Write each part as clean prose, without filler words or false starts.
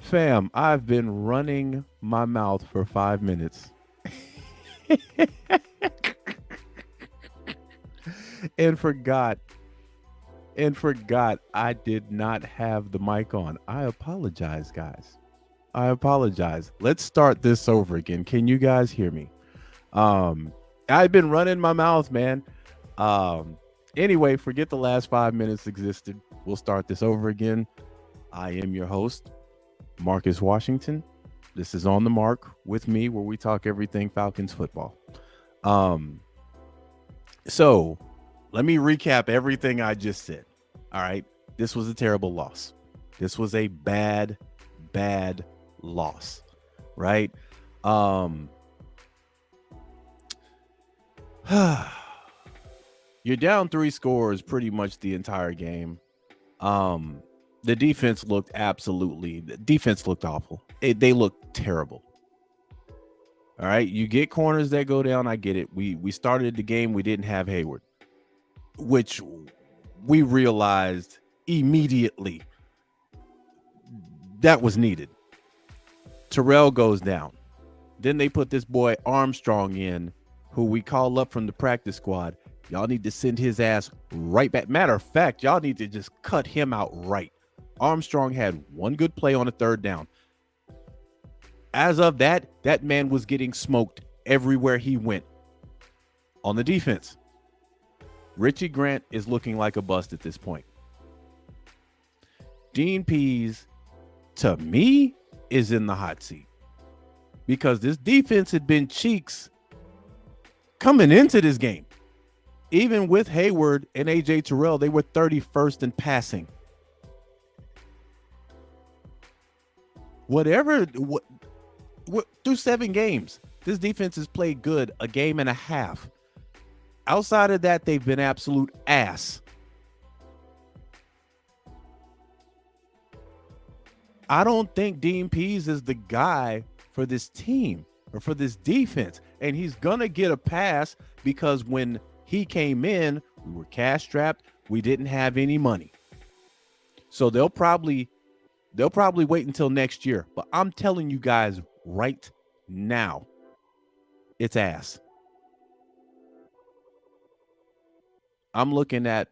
Fam, I've been running my mouth for 5 minutes and forgot I did not have the mic on. I apologize, guys. I apologize. Let's start this over again. Can you guys hear me? Um, I've been running my mouth, man. Um, anyway, forget the last 5 minutes existed. We'll start this over again. I am your host, Marcus Washington. This is On the Mark with me, where we talk everything Falcons football. Um, so let me recap everything I just said. All right. This was a terrible loss. This was a bad loss. Right. Um, you're down three scores pretty much the entire game. Um, the defense looked awful. They looked terrible. All right. You get corners that go down. I get it. We started the game. We didn't have Hayward, which we realized immediately that was needed. Terrell goes down. Then they put this boy Armstrong in, who we call up from the practice squad. Y'all need to send his ass right back. Matter of fact, y'all need to just cut him out right. Armstrong had one good play on a third down. As of that man was getting smoked everywhere he went. On the defense, Richie Grant is looking like a bust at this point. Dean Pease, to me, is in the hot seat because this defense had been cheeks coming into this game. Even with Hayward and A.J. Terrell, they were 31st in passing. Through 7 games, this defense has played good a game and a half. Outside of that, they've been absolute ass. I don't think Dean Pease is the guy for this team or for this defense. And he's going to get a pass because when he came in, we were cash strapped. We didn't have any money. So they'll probably wait until next year. But I'm telling you guys right now, it's ass. I'm looking at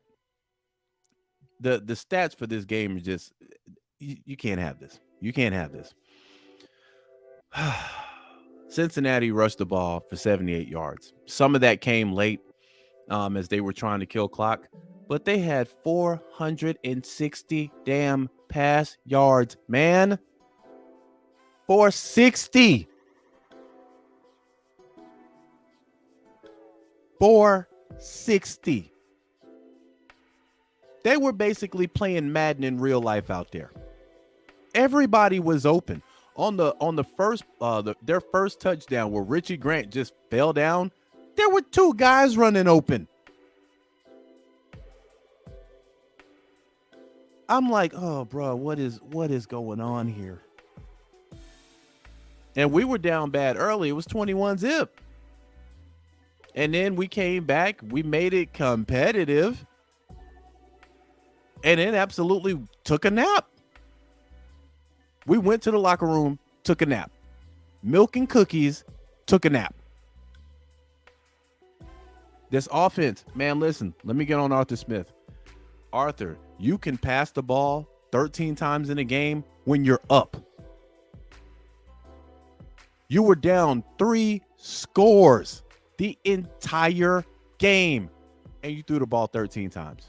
the stats for this game are just you can't have this. You can't have this. Cincinnati rushed the ball for 78 yards. Some of that came late as they were trying to kill clock, but they had 460 damn pass yards, man. 460. 460. They were basically playing Madden in real life out there. Everybody was open. On the first their first touchdown where Richie Grant just fell down, there were 2 guys running open. I'm like, oh, bro, what is going on here? And we were down bad early. It was 21-0. And then we came back. We made it competitive. And then absolutely took a nap. We went to the locker room, took a nap. Milk and cookies, took a nap. This offense, man, listen, let me get on Arthur Smith. Arthur, you can pass the ball 13 times in a game when you're up. You were down 3 scores the entire game, and you threw the ball 13 times.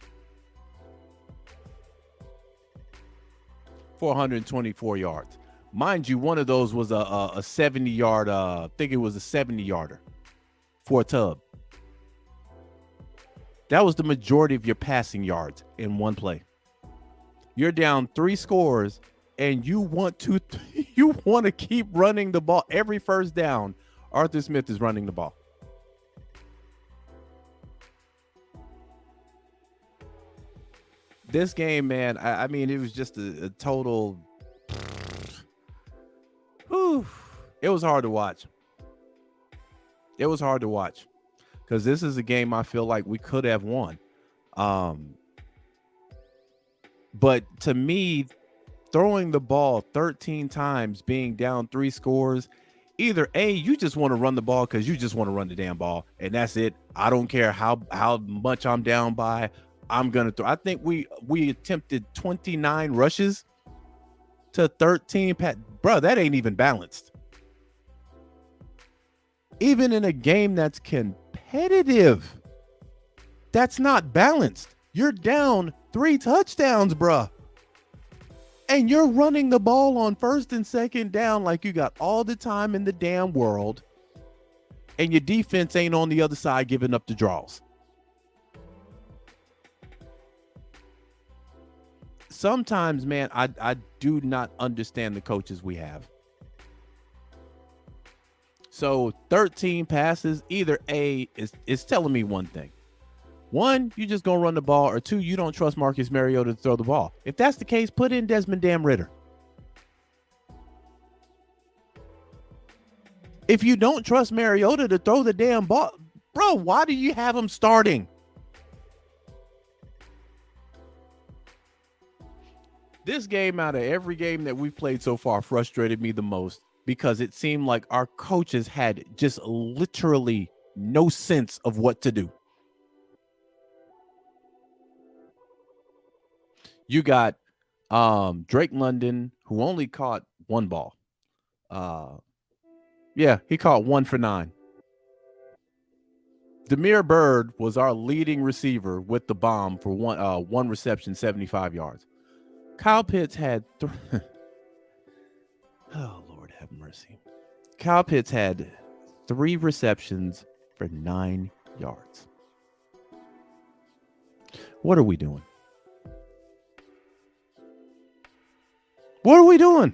424 yards. Mind you, one of those was a 70-yard, I think it was a 70-yarder for a tub. That was the majority of your passing yards in one play. You're down 3 scores, and you want to keep running the ball. Every first down, Arthur Smith is running the ball. This game, man, I mean, it was just a total. Whew, it was hard to watch. It was hard to watch because this is a game I feel like we could have won. But to me, throwing the ball 13 times, being down 3 scores, either A, you just want to run the ball because you just want to run the damn ball, and that's it. I don't care how much I'm down by. I'm gonna throw. I think we attempted 29 rushes to 13. Bro, that ain't even balanced. Even in a game that's competitive, that's not balanced. You're down 3 touchdowns, bruh. And you're running the ball on 1st and 2nd down like you got all the time in the damn world. And your defense ain't on the other side giving up the draws. Sometimes, man, I do not understand the coaches we have. So 13 passes, either A is telling me one thing. 1, you just gonna run the ball, or 2, you don't trust Marcus Mariota to throw the ball. If that's the case, put in Desmond damn Ridder. If you don't trust Mariota to throw the damn ball, bro, why do you have him starting? This game, out of every game that we've played so far, frustrated me the most because it seemed like our coaches had just literally no sense of what to do. You got Drake London, who only caught 1 ball. Yeah, he caught 1 for 9. Damiere Byrd was our leading receiver with the bomb for one reception, 75 yards. Kyle Pitts had oh, Lord have mercy. Kyle Pitts had 3 receptions for 9 yards. What are we doing? What are we doing?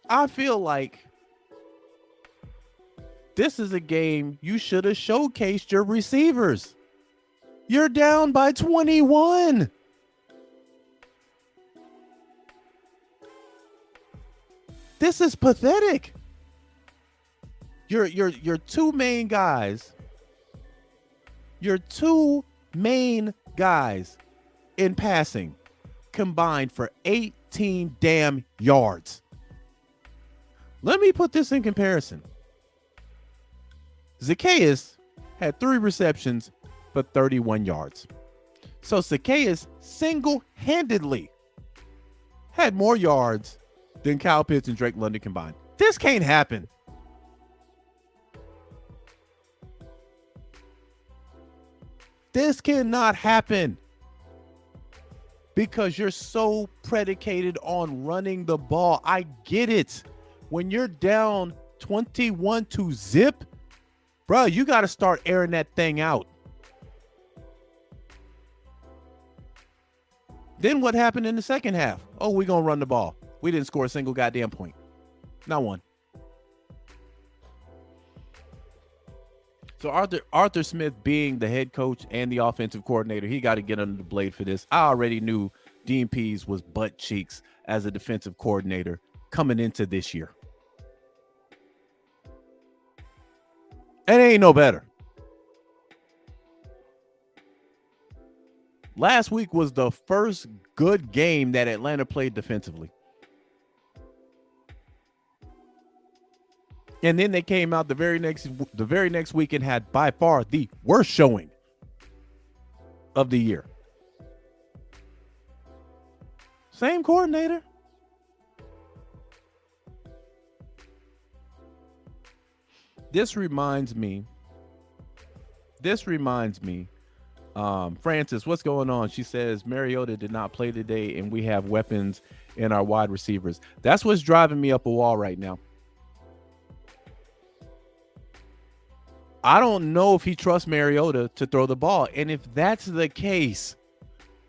I feel like this is a game you should have showcased your receivers. You're down by 21. This is pathetic. Your 2 main guys. Your 2 main guys in passing combined for 18 damn yards. Let me put this in comparison. Zacchaeus had 3 receptions for 31 yards. So Zacchaeus single-handedly had more yards than Kyle Pitts and Drake London combined. This can't happen. This cannot happen because you're so predicated on running the ball. I get it. When you're down 21-0, bro, you got to start airing that thing out. Then what happened in the second half? Oh, we're going to run the ball. We didn't score a single goddamn point. Not one. So Arthur Smith, being the head coach and the offensive coordinator, he got to get under the blade for this. I already knew Dean Pease was butt cheeks as a defensive coordinator coming into this year. It ain't no better. Last week was the first good game that Atlanta played defensively. And then they came out the very next week and had by far the worst showing of the year. Same coordinator. This reminds me, Francis, what's going on? She says Mariota did not play today and we have weapons in our wide receivers. That's what's driving me up a wall right now. I don't know if he trusts Mariota to throw the ball. And if that's the case,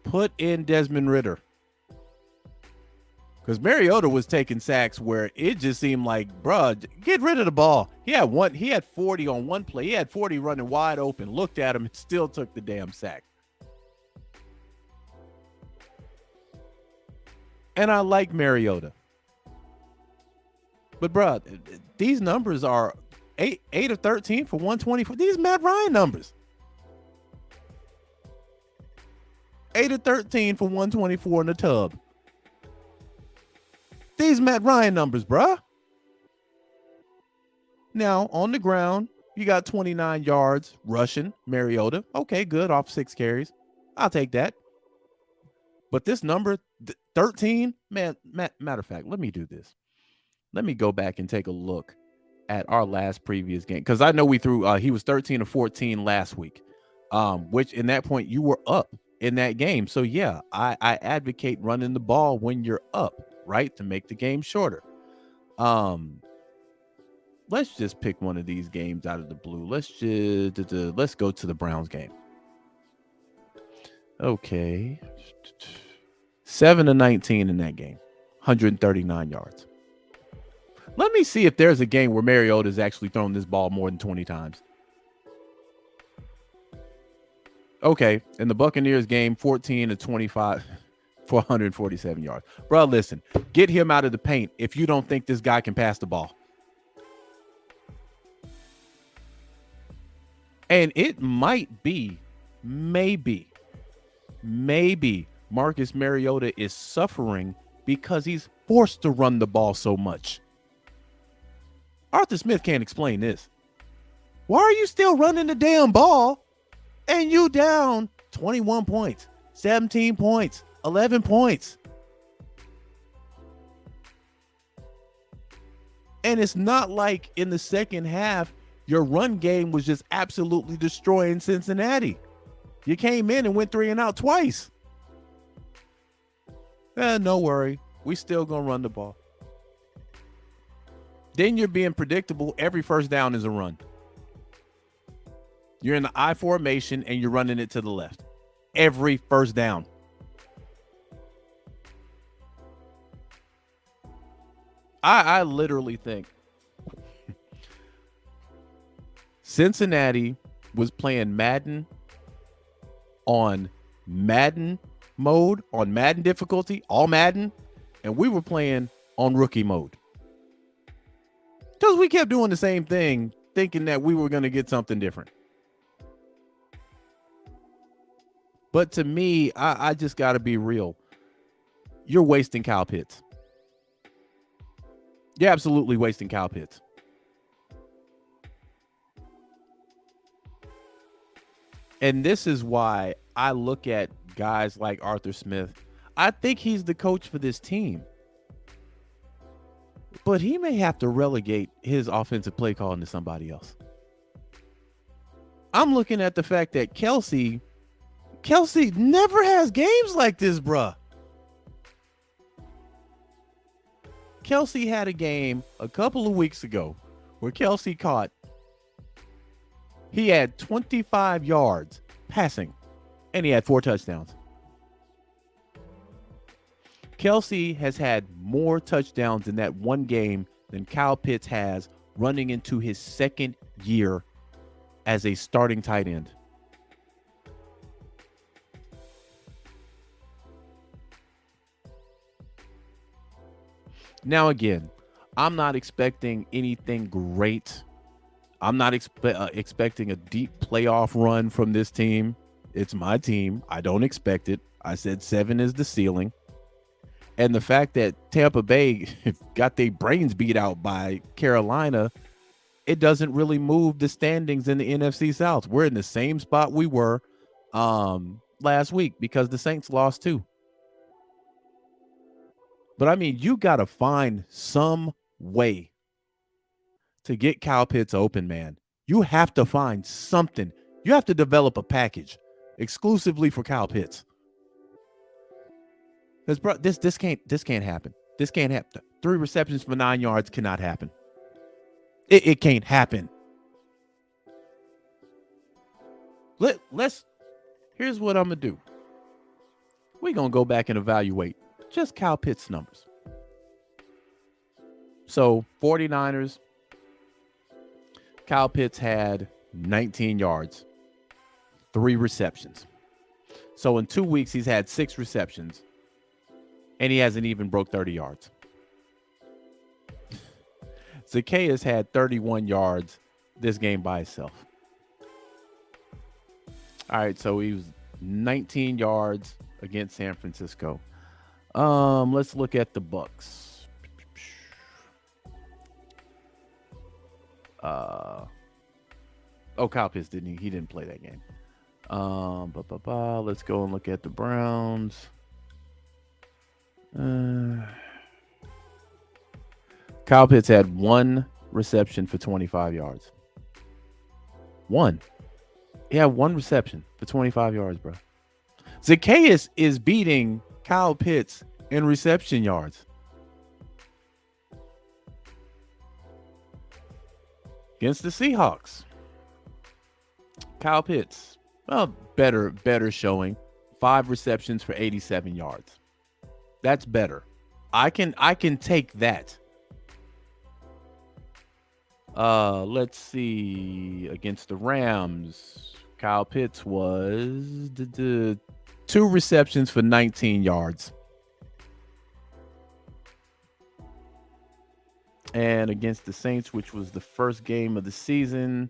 put in Desmond Ridder. Because Mariota was taking sacks where it just seemed like, bruh, get rid of the ball. He had 40 on one play. He had 40 running wide open, looked at him and still took the damn sack. And I like Mariota. But bruh, these numbers are 8 of 13 for 124. These Matt Ryan numbers. 8 of 13 for 124 in the tub. These Matt Ryan numbers, bruh. Now, on the ground, you got 29 yards rushing, Mariota. Okay, good, off 6 carries. I'll take that. But this number, 13, man, matter of fact, let me do this. Let me go back and take a look at our last previous game. Because I know we threw, he was 13 or 14 last week, which in that point, you were up in that game. So, yeah, I advocate running the ball when you're up, right, to make the game shorter. Let's just pick one of these games out of the blue. Let's go to the Browns game. Okay. 7 of 19 in that game. 139 yards. Let me see if there's a game where Mariota's actually thrown this ball more than 20 times. Okay. In the Buccaneers game, 14 of 25 for 147 yards. Bro, listen. Get him out of the paint if you don't think this guy can pass the ball. And it might be, maybe Marcus Mariota is suffering because he's forced to run the ball so much. Arthur Smith can't explain this. Why are you still running the damn ball and you down 21 points, 17 points, 11 points? And it's not like in the second half, your run game was just absolutely destroying Cincinnati. You came in and went 3 and out twice. No worry. We still going to run the ball. Then you're being predictable. Every first down is a run. You're in the I formation and you're running it to the left. Every first down. I literally think Cincinnati was playing Madden on Madden mode, on Madden difficulty, all Madden, and we were playing on rookie mode. Because we kept doing the same thing, thinking that we were going to get something different. But to me, I just got to be real. You're wasting Kyle Pitts. You're absolutely wasting Kyle Pitts. And this is why I look at guys like Arthur Smith. I think he's the coach for this team. But he may have to relegate his offensive play calling to somebody else. I'm looking at the fact that Kelsey never has games like this, bruh. Kelsey had a game a couple of weeks ago where Kelsey he had 25 yards passing, and he had 4 touchdowns. Kelsey has had more touchdowns in that one game than Kyle Pitts has running into his second year as a starting tight end. Now, again, I'm not expecting anything great. I'm not expecting a deep playoff run from this team. It's my team. I don't expect it. I said 7 is the ceiling. And the fact that Tampa Bay got their brains beat out by Carolina, it doesn't really move the standings in the NFC South. We're in the same spot we were last week because the Saints lost too. But I mean, you got to find some way to get Kyle Pitts open, man. You have to find something. You have to develop a package exclusively for Kyle Pitts. Because, bro, this can't happen. This can't happen. 3 receptions for 9 yards cannot happen. It can't happen. Here's what I'm going to do. We're going to go back and evaluate just Kyle Pitts' numbers. So, 49ers, Kyle Pitts had 19 yards, 3 receptions. So, in 2 weeks, he's had 6 receptions, and he hasn't even broke 30 yards. Zacchaeus had 31 yards this game by himself. All right, so he was 19 yards against San Francisco. Let's look at the Bucks. Kyle Pitts didn't he didn't play that game. Let's go and look at the Browns. Kyle Pitts had one reception for 25 yards. One. He had one reception for 25 yards, bro. Zacchaeus is beating Kyle Pitts in reception yards. Against the Seahawks. Kyle Pitts, well, better showing. 5 receptions for 87 yards. That's better. I can take that. Let's see. Against the Rams, Kyle Pitts was 2 receptions for 19 yards. And against the Saints, which was the first game of the season,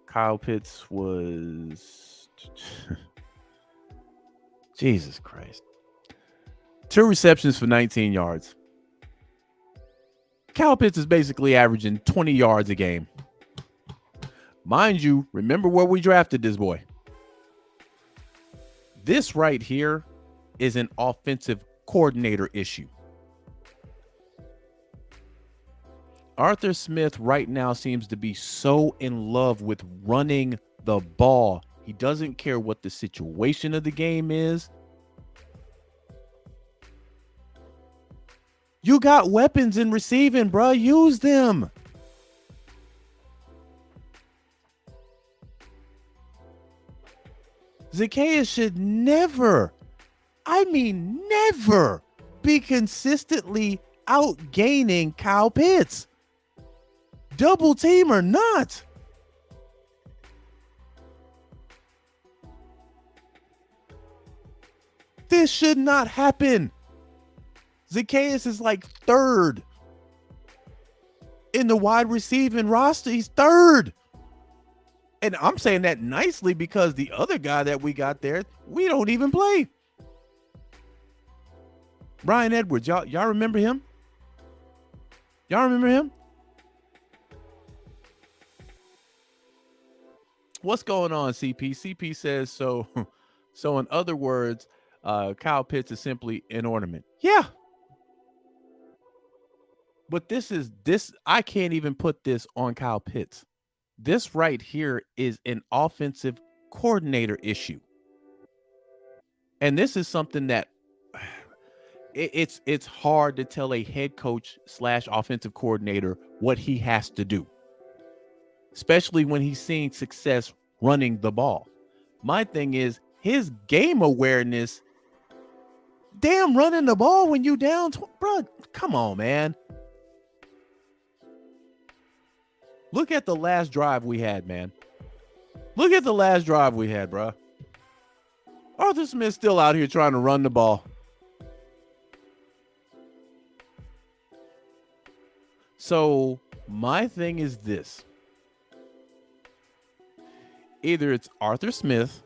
Kyle Pitts was Jesus Christ. 2 receptions for 19 yards. Kyle Pitts is basically averaging 20 yards a game. Mind you, remember where we drafted this boy. This right here is an offensive coordinator issue. Arthur Smith right now seems to be so in love with running the ball. He doesn't care what the situation of the game is. You got weapons in receiving, bro. Use them. Zacchaeus should never, never be consistently outgaining Kyle Pitts. Double team or not. This should not happen. Zacchaeus is like 3rd in the wide receiving roster. He's 3rd. And I'm saying that nicely because the other guy that we got there, we don't even play. Bryan Edwards, y'all remember him? Y'all remember him? What's going on, CP? CP says, so in other words, Kyle Pitts is simply an ornament. Yeah. But I can't even put this on Kyle Pitts. This right here is an offensive coordinator issue. And this is something that it's hard to tell a head coach / offensive coordinator what he has to do, especially when he's seeing success running the ball. My thing is his game awareness. Damn, running the ball when you down, bro. Come on, man. Look at the last drive we had, man. Look at the last drive we had, bro. Arthur Smith's still out here trying to run the ball. So my thing is this. Either it's Arthur Smith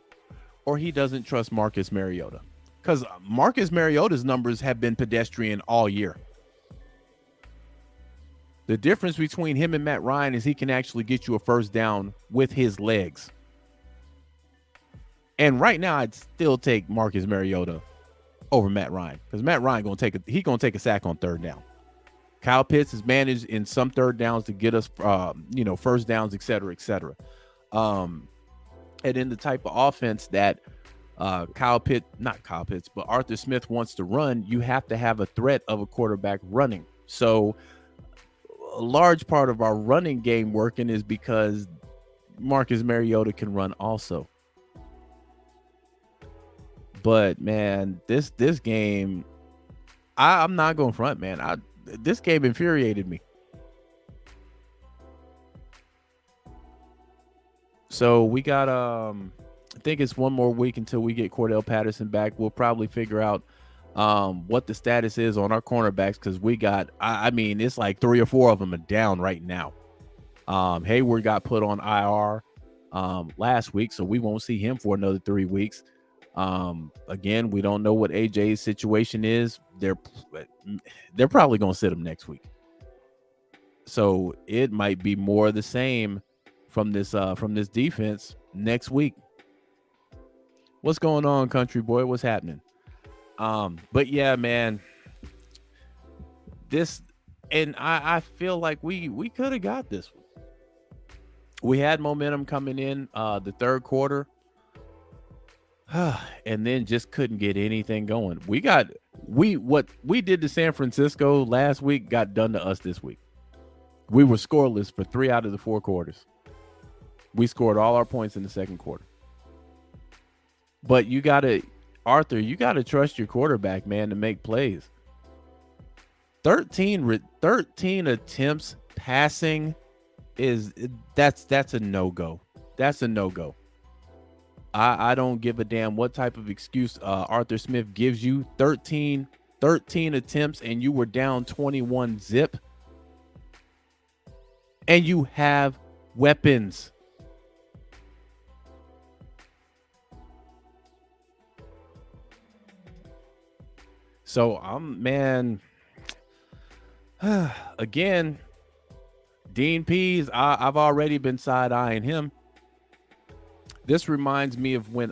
or he doesn't trust Marcus Mariota. Because Marcus Mariota's numbers have been pedestrian all year. The difference between him and Matt Ryan is he can actually get you a first down with his legs. And right now, I'd still take Marcus Mariota over Matt Ryan because Matt Ryan gonna take a sack on 3rd down. Kyle Pitts has managed in some 3rd downs to get us, first downs, et cetera, et cetera. And in the type of offense that Arthur Smith wants to run, you have to have a threat of a quarterback running. So a large part of our running game working is because Marcus Mariota can run also. But man, this game, I'm not going front, man. This game infuriated me. So we got I think it's one more week until we get Cordell Patterson back. We'll probably figure out what the status is on our cornerbacks because we got, it's like 3 or 4 of them are down right now. Hayward got put on IR. last week, so we won't see him for another 3 weeks. Again, we don't know what AJ's situation is. They're probably going to sit him next week. So it might be more of the same from this defense next week. What's going on, country boy? What's happening? But yeah, man, this, and I feel like we could have got this one. We had momentum coming in the third quarter, and then just couldn't get anything going. What we did to San Francisco last week got done to us this week. We were scoreless for 3 out of the 4 quarters. We scored all our points in the second quarter. But Arthur, you gotta trust your quarterback, man, to make plays. 13 attempts passing that's a no-go. That's a no-go. I don't give a damn what type of excuse Arthur Smith gives you. 13 attempts and you were down 21 zip. And you have weapons. So man, again, Dean Pease, I've already been side-eyeing him. This reminds me of when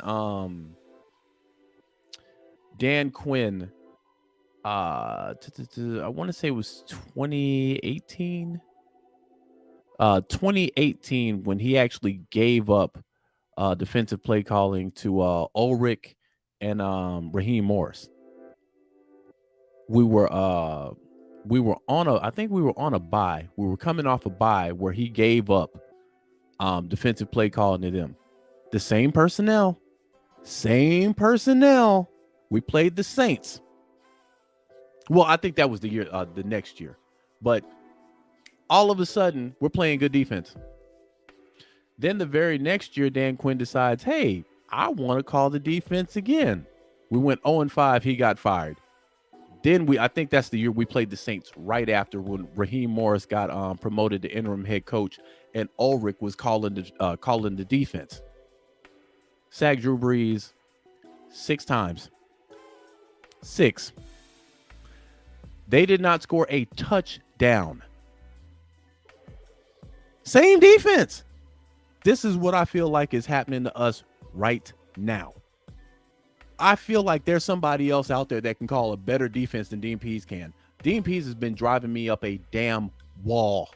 Dan Quinn, I want to say it was 2018. 2018, when he actually gave up defensive play calling to Ulrich and Raheem Morris. We were on a bye. We were coming off a bye where he gave up defensive play calling to them. The same personnel. We played the Saints. Well, I think that was the next year. But all of a sudden, we're playing good defense. Then the very next year, Dan Quinn decides, hey, I want to call the defense again. We went 0-5. He got fired. Then I think that's the year we played the Saints right after, when Raheem Morris got promoted to interim head coach and Ulrich was calling the defense. Sacked Drew Brees 6 times. 6. They did not score a touchdown. Same defense. This is what I feel like is happening to us right now. I feel like there's somebody else out there that can call a better defense than Dean Pease can. Dean Pease has been driving me up a damn wall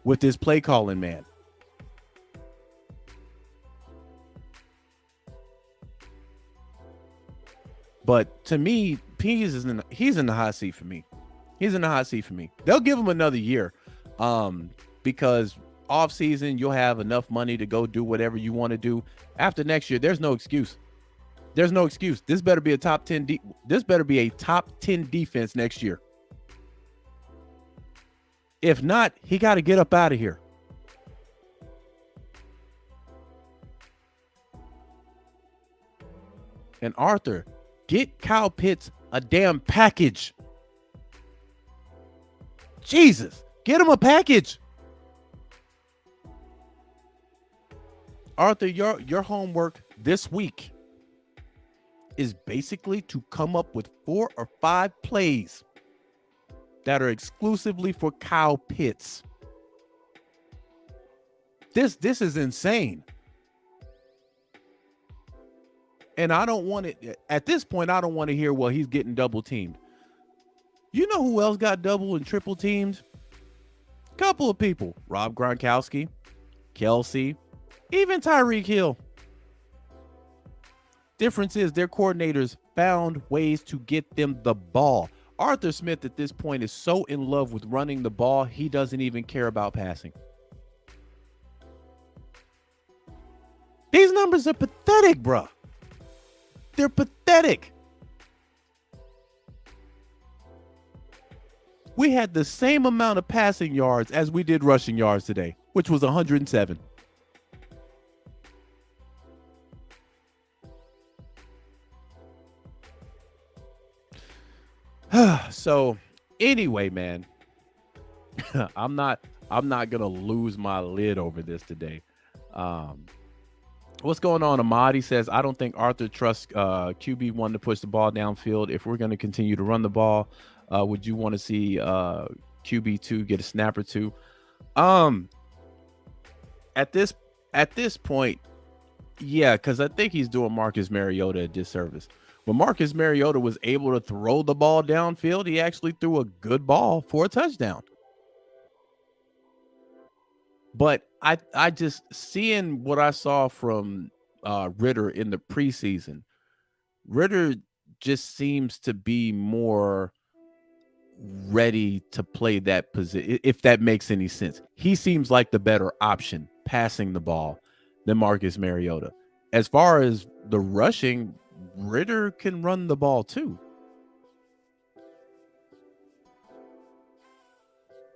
with this play calling, man. But to me, Pease he's in the hot seat for me. He's in the hot seat for me. They'll give him another year. Because off season, you'll have enough money to go do whatever you want to do. After next year, there's no excuse. There's no excuse. This better be a top 10. This better be a top 10 defense next year. If not, he got to get up out of here. And Arthur, get Kyle Pitts a damn package. Jesus, get him a package. Arthur, your homework this week is basically to come up with 4 or 5 plays that are exclusively for Kyle Pitts. This is insane. And I don't want it at this point. I don't want to hear, well, he's getting double teamed. You know who else got double and triple teamed? Couple of people. Rob Gronkowski, Kelsey, even Tyreek Hill. Difference is their coordinators found ways to get them the ball. Arthur Smith at this point is so in love with running the ball, he doesn't even care about passing. These numbers are pathetic, bruh. They're pathetic. We had the same amount of passing yards as we did rushing yards today, which was 107. So anyway, man, I'm not gonna lose my lid over this today. Um, what's going on, Ahmad? He says, I don't think Arthur trusts QB1 to push the ball downfield. If we're going to continue to run the ball, would you want to see QB2 get a snap or two? Um, at this point, yeah, because I think he's doing Marcus Mariota a disservice. When Marcus Mariota was able to throw the ball downfield, he actually threw a good ball for a touchdown. But I just seeing what I saw from Ritter in the preseason, Ritter just seems to be more ready to play that position, if that makes any sense. He seems like the better option passing the ball than Marcus Mariota. As far as the rushing, Ritter can run the ball too.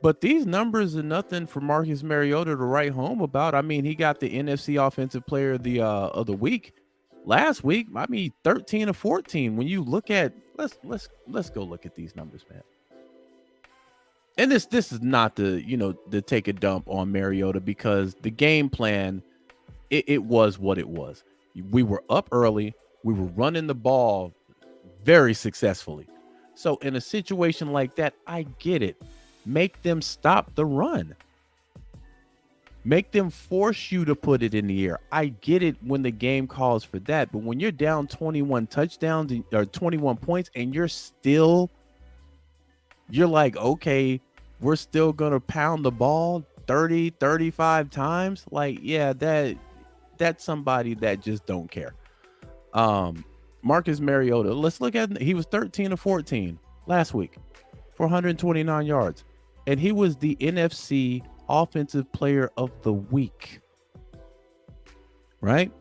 But these numbers are nothing for Marcus Mariota to write home about. I mean, he got the NFC Offensive Player of the week last week. I mean, 13 of 14. When you look at let's go look at these numbers, man. And this is not to take a dump on Mariota, because the game plan, it was what it was. We were up early. We were running the ball very successfully. So in a situation like that, I get it. Make them stop the run. Make them force you to put it in the air. I get it when the game calls for that. But when you're down 21 touchdowns or 21 points and you're like, okay, we're still going to pound the ball 30, 35 times. Like, yeah, that's somebody that just don't care. Marcus Mariota, let's look at, he was 13 of 14 last week for 129 yards. And he was the NFC Offensive Player of the Week. Right?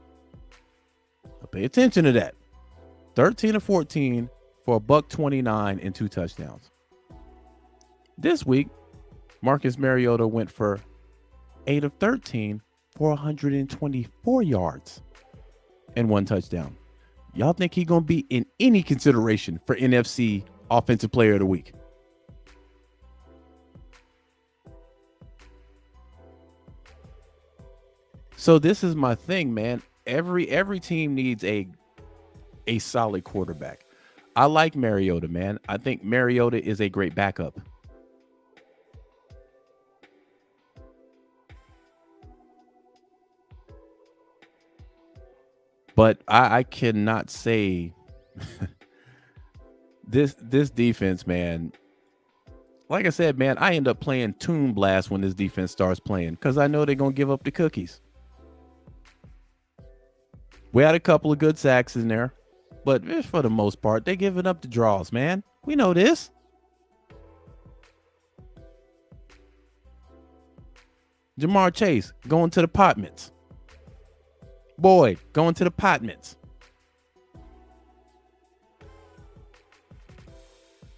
Now pay attention to that. 13 of 14 for $129 and 2 touchdowns. This week, Marcus Mariota went for 8 of 13 for 124 yards and 1 touchdown. Y'all think he's going to be in any consideration for NFC Offensive Player of the Week? So this is my thing, man. Every team needs a solid quarterback. I like Mariota, man. I think Mariota is a great backup. But I cannot say this defense, man. Like I said, man, I end up playing Toon Blast when this defense starts playing, because I know they're going to give up the cookies. We had a couple of good sacks in there, but for the most part, they're giving up the draws, man. We know this. Jamar Chase going to the Potmans. Boyd going to the Potmans.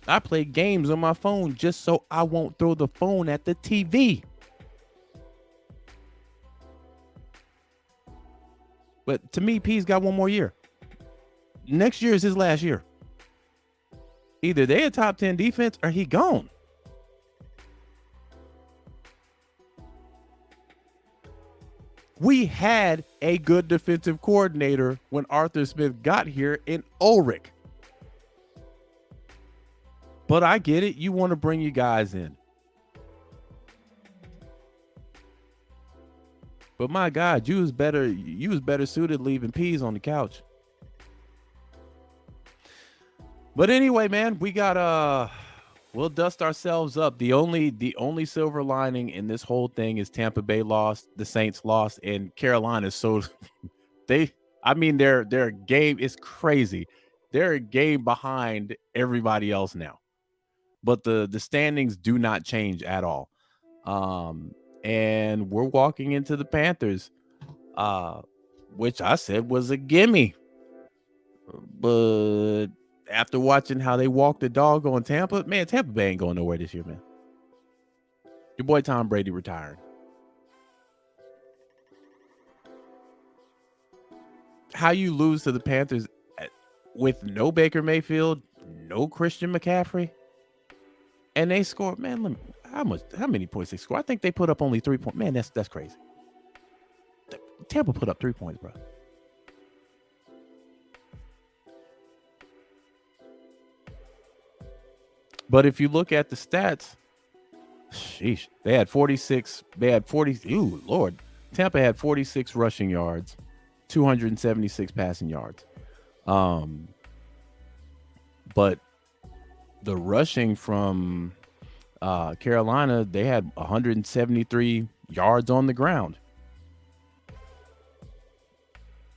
I play games on my phone just so I won't throw the phone at the TV. But to me, P's got one more year. Next year is his last year. Either they a top 10 defense or he gone. We had a good defensive coordinator when Arthur Smith got here in Ulrich. But I get it. You want to bring you guys in. But my God, you was better suited leaving peas on the couch. But anyway, man, we got we'll dust ourselves up. The only silver lining in this whole thing is Tampa Bay lost, the Saints lost, and Carolina. So their game is crazy. They're a game behind everybody else now. But the standings do not change at all. And we're walking into the Panthers, which I said was a gimme. But after watching how they walked the dog on Tampa, man, Tampa Bay ain't going nowhere this year, man. Your boy Tom Brady retiring. How you lose to the Panthers with no Baker Mayfield, no Christian McCaffrey, and they scored, man, how many points they score? I think they put up only 3 points. Man, that's crazy. Tampa put up 3 points, bro. But if you look at the stats, sheesh, they had 46. They had 40. Ooh, Lord. Tampa had 46 rushing yards, 276 passing yards. But the rushing from Carolina, they had 173 yards on the ground.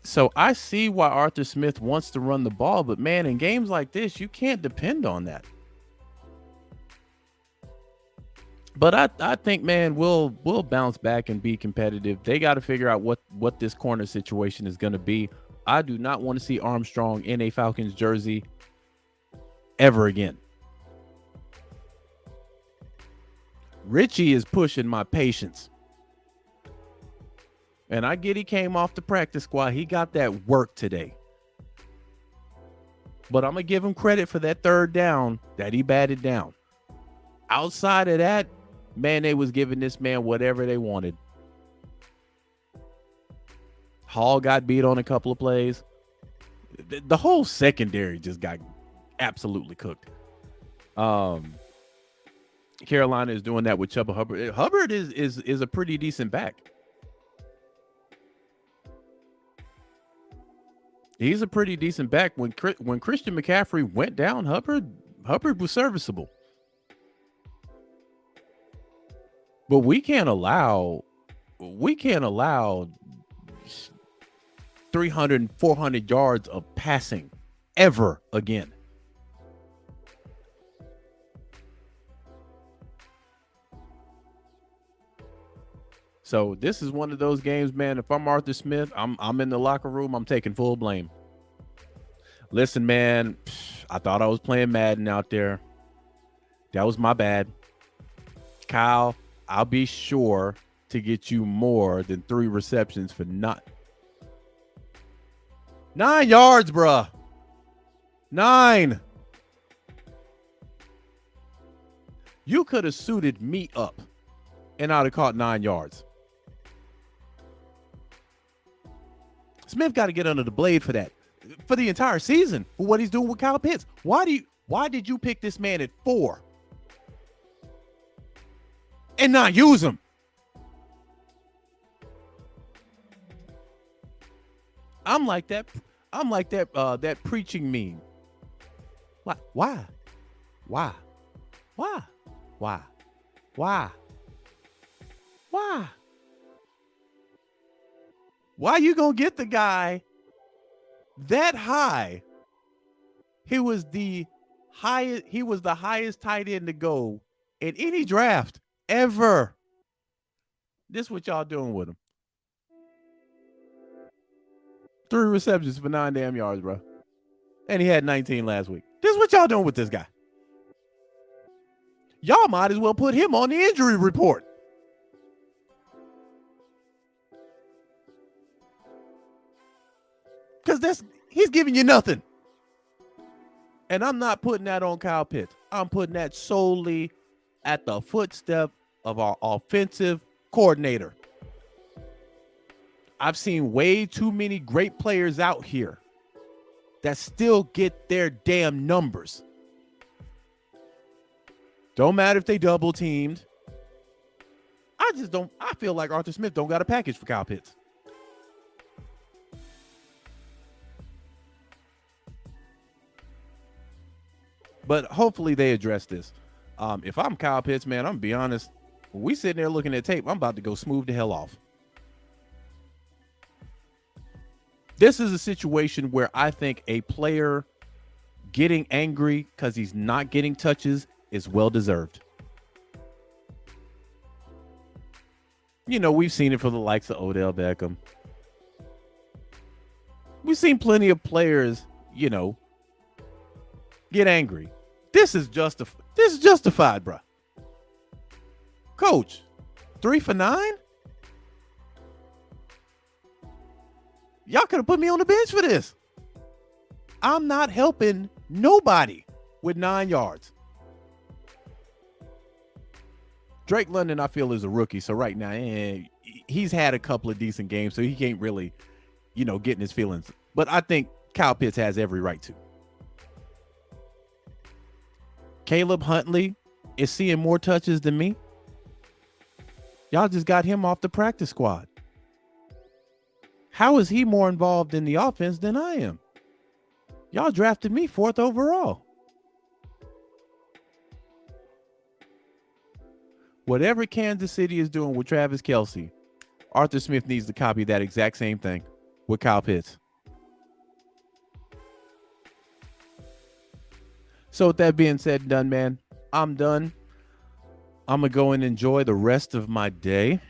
So I see why Arthur Smith wants to run the ball, but man, in games like this, you can't depend on that. But I think, man, we'll bounce back and be competitive. They got to figure out what this corner situation is going to be. I do not want to see Armstrong in a Falcons jersey ever again. Richie is pushing my patience. And I get he came off the practice squad. He got that work today. But I'm going to give him credit for that third down that he batted down. Outside of that, man, they was giving this man whatever they wanted. Hall got beat on a couple of plays. The whole secondary just got absolutely cooked. Carolina is doing that with Chuba Hubbard. Hubbard is a pretty decent back. He's a pretty decent back. When Christian McCaffrey went down, Hubbard was serviceable. But we can't allow 300 and 400 yards of passing ever again. So this is one of those games, man. If I'm Arthur Smith, I'm in the locker room. I'm taking full blame. Listen, man, I thought I was playing Madden out there. That was my bad. Kyle, I'll be sure to get you more than 3 receptions for 9 yards, bruh. 9. You could have suited me up and I'd have caught 9 yards. Smith got to get under the blade for that. For the entire season, for what he's doing with Kyle Pitts. Why did you pick this man at 4 and not use him? I'm like that preaching meme. Why? Why you gonna get the guy that high? He was the highest tight end to go in any draft ever. This is what y'all doing with him. 3 receptions for 9 damn yards, bro. And he had 19 last week. This is what y'all doing with this guy. Y'all might as well put him on the injury report. Because he's giving you nothing. And I'm not putting that on Kyle Pitts. I'm putting that solely at the footstep of our offensive coordinator. I've seen way too many great players out here that still get their damn numbers. Don't matter if they double teamed. I feel like Arthur Smith don't got a package for Kyle Pitts. But hopefully they address this. If I'm Kyle Pitts, man, I'm going to be honest. When we sitting there looking at tape, I'm about to go smooth the hell off. This is a situation where I think a player getting angry because he's not getting touches is well-deserved. You know, we've seen it for the likes of Odell Beckham. We've seen plenty of players, you know, get angry. This is justified, bro. Coach, 3 for 9? Y'all could have put me on the bench for this. I'm not helping nobody with 9 yards. Drake London, I feel, is a rookie. So right now, he's had a couple of decent games, so he can't really, get in his feelings. But I think Kyle Pitts has every right to. Caleb Huntley is seeing more touches than me. Y'all just got him off the practice squad. How is he more involved in the offense than I am? Y'all drafted me 4th overall. Whatever Kansas City is doing with Travis Kelce, Arthur Smith needs to copy that exact same thing with Kyle Pitts. So with that being said and done, man, I'm done. I'm going to go and enjoy the rest of my day.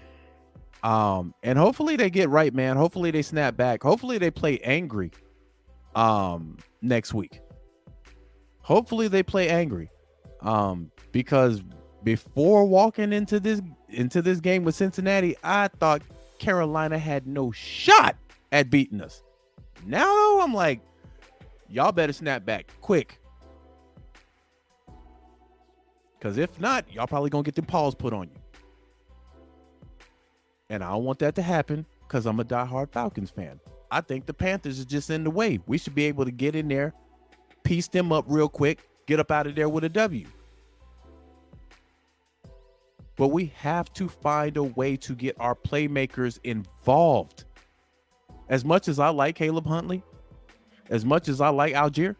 And hopefully they get right, man. Hopefully they snap back. Hopefully they play angry next week. Hopefully they play angry. Because before walking into this game with Cincinnati, I thought Carolina had no shot at beating us. Now I'm like, y'all better snap back quick. Because if not, y'all probably going to get the paws put on you. And I don't want that to happen because I'm a diehard Falcons fan. I think the Panthers is just in the way. We should be able to get in there, piece them up real quick, get up out of there with a W. But we have to find a way to get our playmakers involved. As much as I like Caleb Huntley, as much as I like Algier,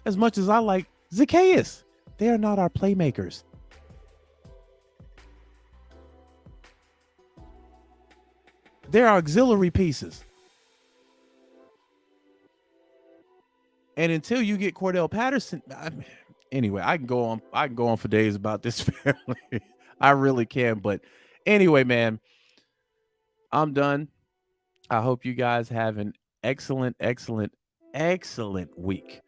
as much as I like Zacchaeus, they are not our playmakers. They're auxiliary pieces. And until you get Cordell Patterson, anyway, I can go on for days about this family. I really can. But anyway, man, I'm done. I hope you guys have an excellent week.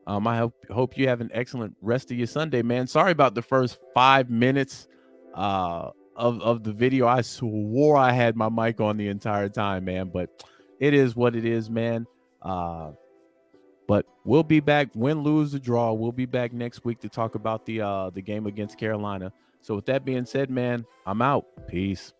I hope you have an excellent rest of your Sunday, man. Sorry about the first 5 minutes of the video. I swore I had my mic on the entire time, man, but it is what it is, man. But we'll be back, win, lose, or draw. We'll be back next week to talk about the game against Carolina. So with that being said, man, I'm out. Peace.